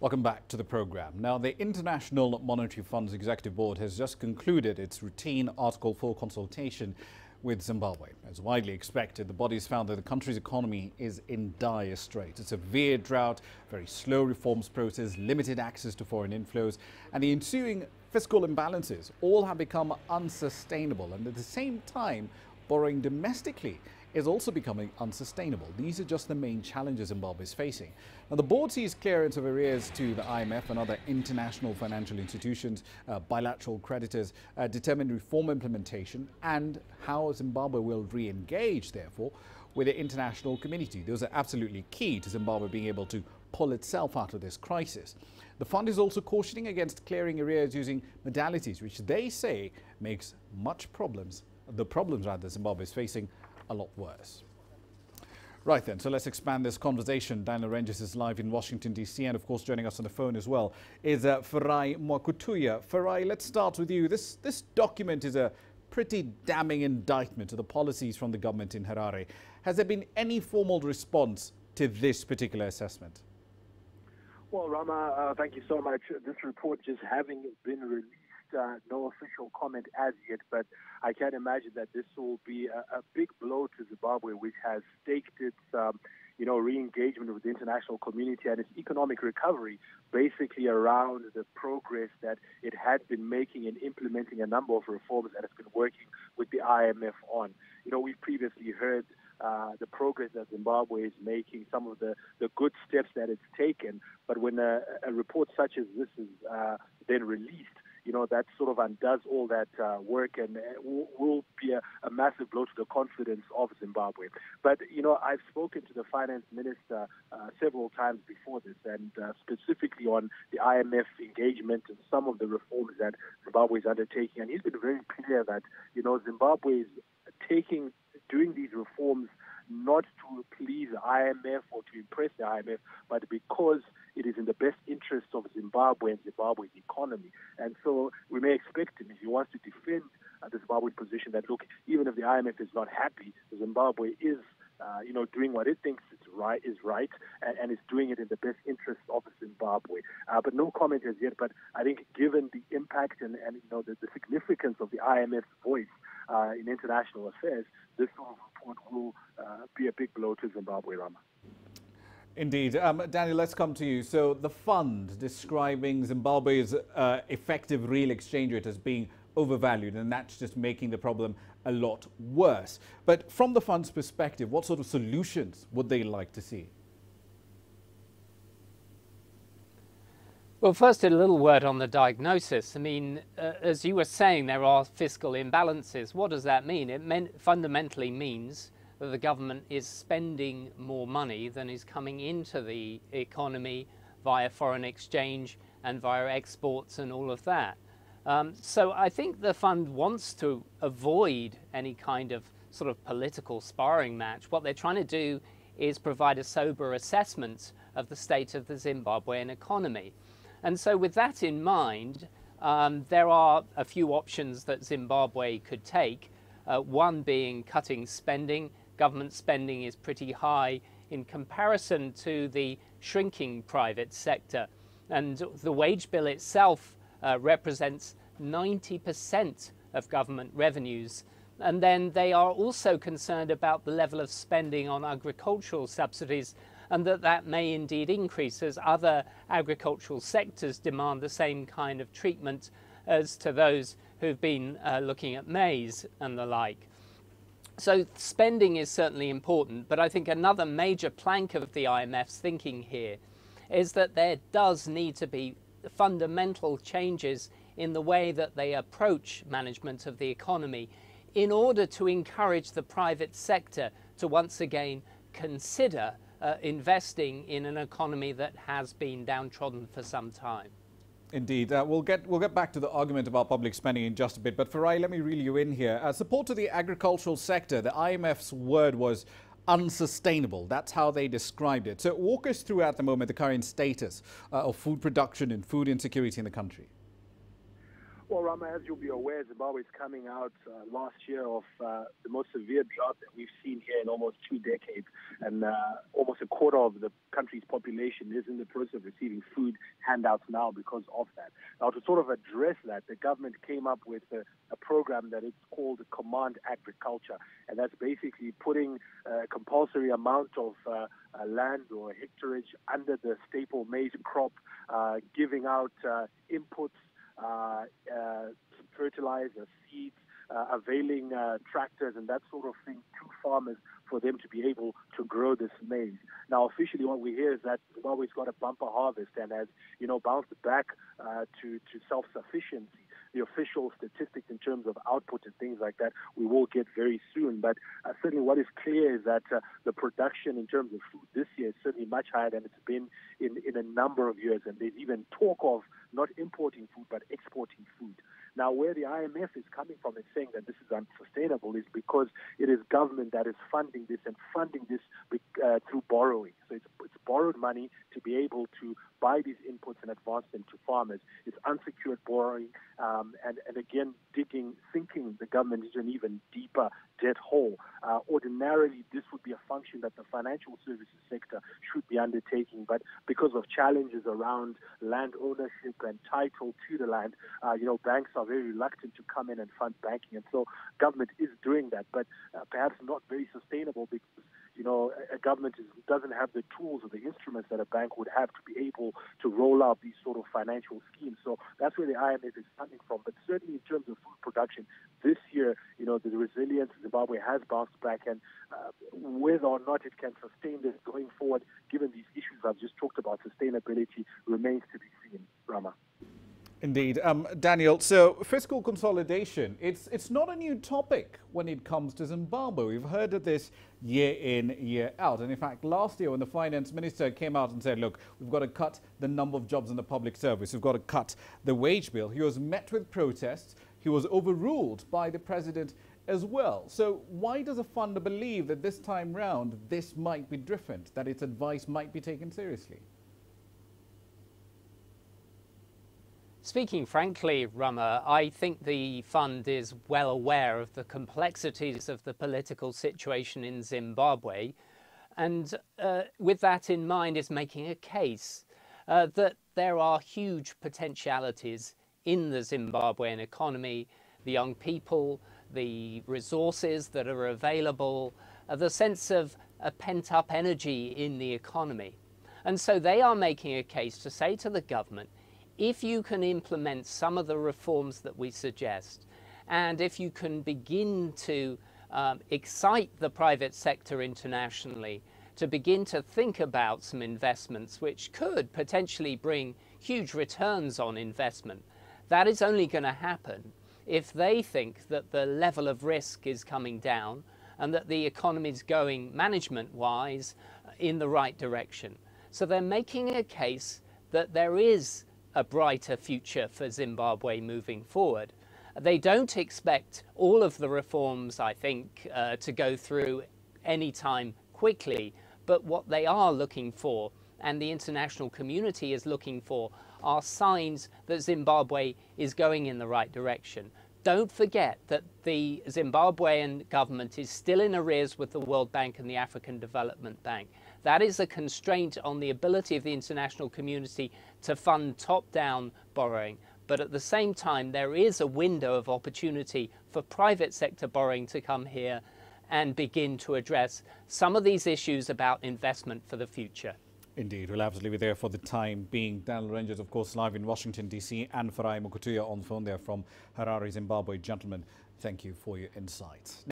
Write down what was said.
Welcome back to the program. Now, the International Monetary Fund's Executive Board has just concluded its routine Article 4 consultation with Zimbabwe. As widely expected, the body has found that the country's economy is in dire straits. A severe drought, very slow reforms process, limited access to foreign inflows, and the ensuing fiscal imbalances all have become unsustainable. And at the same time, borrowing domestically is also becoming unsustainable. These are just the main challenges Zimbabwe is facing. Now, the board sees clearance of arrears to the IMF and other international financial institutions, bilateral creditors, determine reform implementation and how Zimbabwe will re-engage, therefore, with the international community. Those are absolutely key to Zimbabwe being able to pull itself out of this crisis. The fund is also cautioning against clearing arrears using modalities, which they say makes the problems Zimbabwe is facing a lot worse. Right then, so let's expand this conversation. Daniel Ranges is live in Washington, D.C., and of course joining us on the phone as well is Farai Mwakutuya. Farai, let's start with you. This document is a pretty damning indictment of the policies from the government in Harare. Has there been any formal response to this particular assessment? Well, Rama, thank you so much. This report just having been released, no official comment as yet, but I can imagine that this will be a big blow to Zimbabwe, which has staked its re-engagement with the international community and its economic recovery basically around the progress that it had been making in implementing a number of reforms that it's been working with the IMF on. We've previously heard the progress that Zimbabwe is making, some of the good steps that it's taken, but when a report such as this is then released, that sort of undoes all that work and will be a massive blow to the confidence of Zimbabwe. But, I've spoken to the finance minister several times before this, and specifically on the IMF engagement and some of the reforms that Zimbabwe is undertaking. And he's been very clear that, Zimbabwe is doing these reforms not to please the IMF or to impress the IMF, but because it is in the best interest of Zimbabwe and Zimbabwe's economy. And so we may expect him, if he wants to defend the Zimbabwe position, that, look, even if the IMF is not happy, Zimbabwe is doing what it thinks is right, and is doing it in the best interest of Zimbabwe. But no comment as yet. But I think given the impact and the significance of the IMF's voice in international affairs, this sort of report will be a big blow to Zimbabwe, Rama. Indeed. Daniel, let's come to you. So the fund describing Zimbabwe's effective real exchange rate as being overvalued, and that's just making the problem a lot worse. But from the fund's perspective, what sort of solutions would they like to see? Well, first, a little word on the diagnosis. I mean, as you were saying, there are fiscal imbalances. What does that mean? It fundamentally means that the government is spending more money than is coming into the economy via foreign exchange and via exports and all of that. So I think the fund wants to avoid any kind of sort of political sparring match. What they're trying to do is provide a sober assessment of the state of the Zimbabwean economy. And so with that in mind, there are a few options that Zimbabwe could take, one being cutting spending. Government spending is pretty high in comparison to the shrinking private sector. And the wage bill itself represents 90% of government revenues. And then they are also concerned about the level of spending on agricultural subsidies, and that may indeed increase as other agricultural sectors demand the same kind of treatment as to those who've been looking at maize and the like. So spending is certainly important, but I think another major plank of the IMF's thinking here is that there does need to be fundamental changes in the way that they approach management of the economy in order to encourage the private sector to once again consider investing in an economy that has been downtrodden for some time. Indeed. We'll get back to the argument about public spending in just a bit. But Farai, let me reel you in here. Support to the agricultural sector, the IMF's word was unsustainable. That's how they described it. So walk us through at the moment the current status of food production and food insecurity in the country. Well, Rama, as you'll be aware, Zimbabwe is coming out last year of the most severe drought that we've seen here in almost 2 decades. And almost a quarter of the country's population is in the process of receiving food handouts now because of that. Now, to sort of address that, the government came up with a program that it's called Command Agriculture, and that's basically putting a compulsory amount of land or hectarage under the staple maize crop, giving out inputs, fertilizer, seeds, availing tractors and that sort of thing to farmers for them to be able to grow this maize. Now, officially, what we hear is that Zimbabwe's got a bumper harvest and has, bounced back to self-sufficiency. The official statistics in terms of output and things like that we will get very soon. But certainly what is clear is that the production in terms of food this year is certainly much higher than it's been in a number of years. And there's even talk of not importing food but exporting food. Now, where the IMF is coming from and saying that this is unsustainable is because it is government that is funding this and funding this through borrowing. So it's borrowed money to be able to buy these inputs and advance them to farmers. It's unsecured borrowing and again, sinking the government into an even deeper debt hole. Ordinarily, this would be a function that the financial services sector should be undertaking, but because of challenges around land ownership and title to the land, banks are very reluctant to come in and fund banking, and so government is doing that, but perhaps not very sustainable because a government doesn't have the tools or the instruments that a bank would have to be able to roll out these sort of financial schemes. So that's where the IMF is coming from. But certainly in terms of food production, this year, the resilience of Zimbabwe has bounced back, and whether or not it can sustain this going forward, given these issues I've just talked about, sustainability remains to be seen, Rama. Indeed. Daniel, so fiscal consolidation, it's not a new topic when it comes to Zimbabwe. We've heard of this year in, year out. And in fact, last year when the finance minister came out and said, look, we've got to cut the number of jobs in the public service, we've got to cut the wage bill, he was met with protests. He was overruled by the president as well. So why does a funder believe that this time round this might be different, that its advice might be taken seriously? Speaking frankly, Rama, I think the fund is well aware of the complexities of the political situation in Zimbabwe, and with that in mind is making a case that there are huge potentialities in the Zimbabwean economy, the young people, the resources that are available, the sense of a pent-up energy in the economy. And so they are making a case to say to the government, if you can implement some of the reforms that we suggest, and if you can begin to excite the private sector internationally to begin to think about some investments which could potentially bring huge returns on investment, that is only going to happen if they think that the level of risk is coming down and that the economy is going management-wise in the right direction. So they're making a case that there is a brighter future for Zimbabwe moving forward. They don't expect all of the reforms, I think, to go through anytime quickly, but what they are looking for, and the international community is looking for, are signs that Zimbabwe is going in the right direction. Don't forget that the Zimbabwean government is still in arrears with the World Bank and the African Development Bank. That is a constraint on the ability of the international community to fund top-down borrowing. But at the same time, there is a window of opportunity for private sector borrowing to come here and begin to address some of these issues about investment for the future. Indeed, we'll have to leave it there for the time being. Daniel Rangers, of course, live in Washington, D.C., and Farai Mukutuya on phone there from Harare, Zimbabwe. Gentlemen, thank you for your insights.